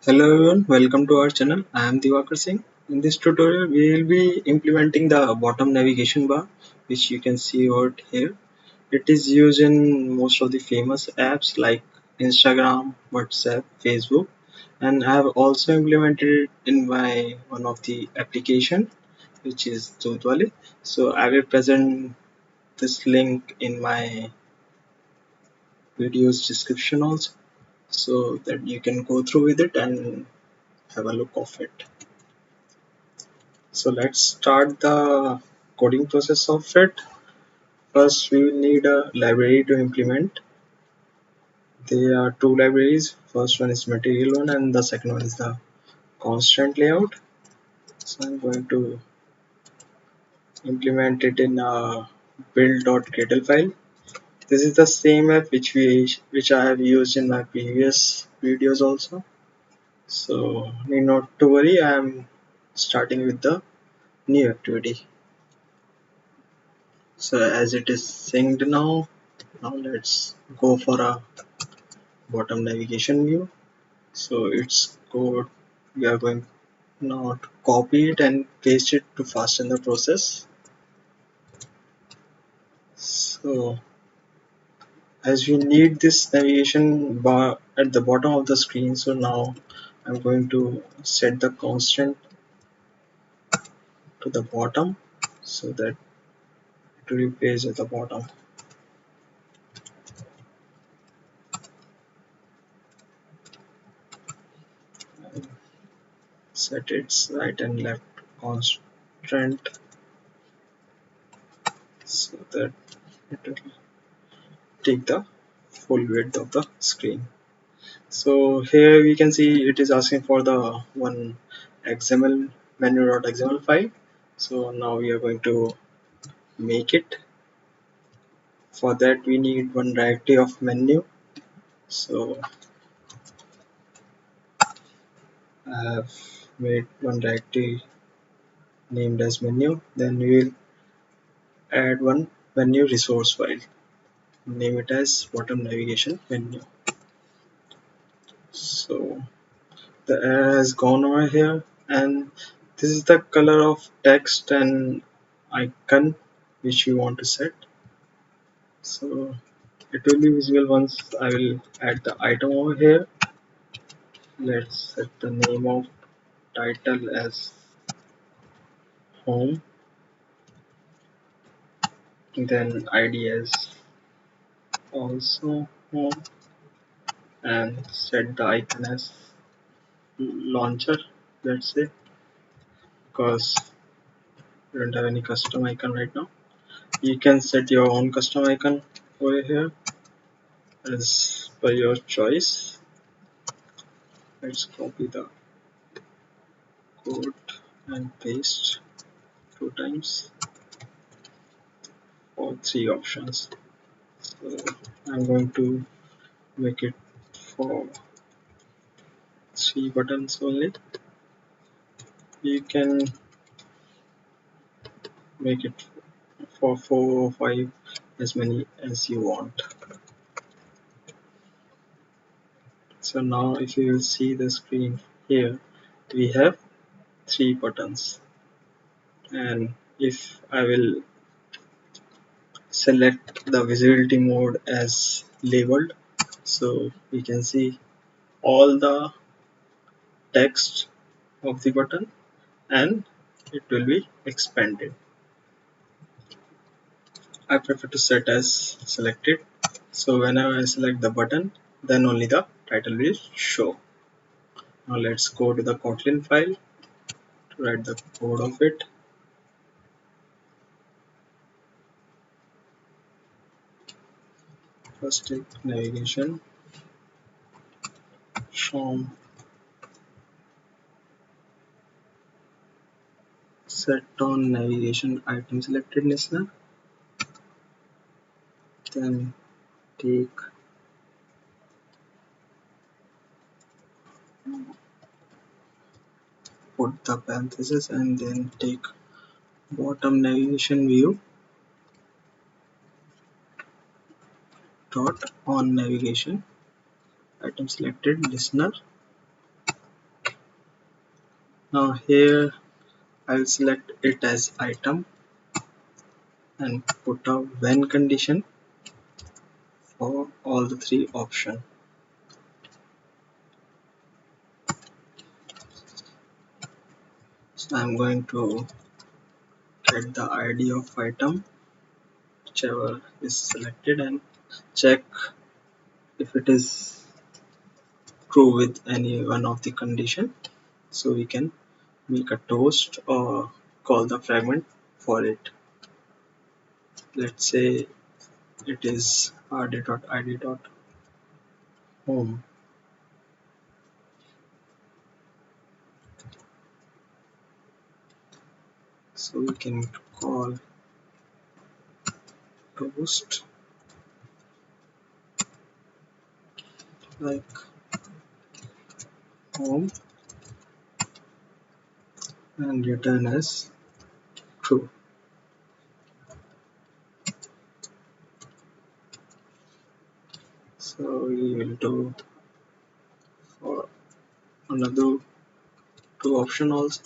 Hello everyone, welcome to our channel. I am Diwakar Singh. In this tutorial, we will be implementing the bottom navigation bar, which you can see over here. It is used in most of the famous apps like Instagram, WhatsApp, Facebook, and I have also implemented it in my one of the application, which is Doodhwale. So I will present this link in my video's description also, so that you can go through with it and have a look of it. So let's start the coding process of it. First, we will need a library to implement. There are two libraries. First one is material one and the second one is the constant layout. So I'm going to implement it in a build.gradle file. This is the same app which I have used in my previous videos also. So need not to worry, I am starting with the new activity. So as it is synced now let's go for a bottom navigation view. So it's code, we are going now to copy it and paste it to fasten the process. So as we need this navigation bar at the bottom of the screen, so now I'm going to set the constant to the bottom so that it will be placed at the bottom. Set its right and left constant so that it will take the full width of the screen. So here we can see it is asking for the one XML menu.xml file. So now we are going to make it. For that we need one directory of menu. So I have made one directory named as menu. Then we will add one menu resource file. Name it as bottom navigation menu. So the error has gone over here, and this is the color of text and icon which you want to set. So it will be visible once I will add the item over here. Let's set the name of title as home, then ID as also home, and set the icon as launcher, let's say, because we don't have any custom icon right now. You can set your own custom icon over here as per your choice. Let's copy the code and paste two times for three options. So I'm going to make it for three buttons only. You can make it for 4 or 5, as many as you want. So now if you will see the screen here, we have three buttons, and if I will select the visibility mode as labeled, so we can see all the text of the button and it will be expanded. I prefer to set as selected, so whenever I select the button, then only the title will show. Now let's go to the Kotlin file to write the code of it. First take navigation from set on navigation item selected listener, then take put the parenthesis and then take bottom navigation view dot on navigation item selected listener, Now here I'll select it as item and put a when condition for all the three options. So I'm going to get the ID of item, whichever is selected, and check if it is true with any one of the condition. So we can make a toast or call the fragment for it. Let's say it is rd.id.home. So we can call toast like home and return as true. So we will do for another two option also.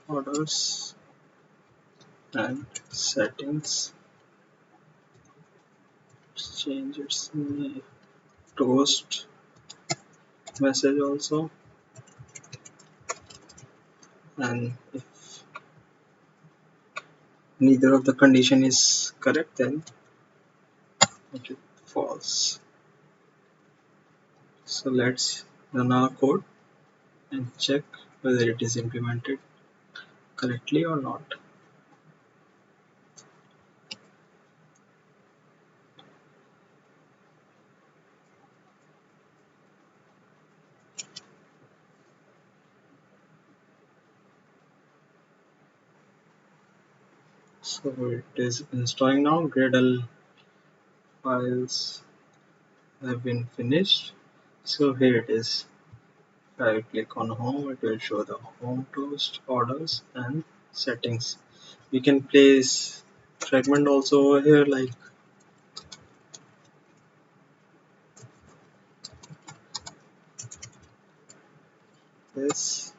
Orders and settings. Change its name. Toast message also, and if neither of the condition is correct, then it is false. So let's run our code and check whether it is implemented correctly or not. So it is installing now. Gradle files have been finished. So here it is. If I click on home, it will show the home toast, orders and settings. We can place fragment also over here like this,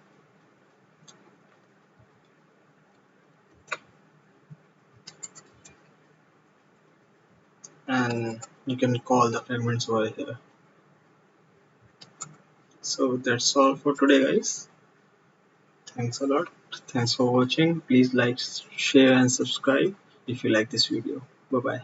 and you can call the fragments over here. So that's all for today, guys. Thanks a lot. Thanks for watching. Please like, share and subscribe if you like this video. Bye bye.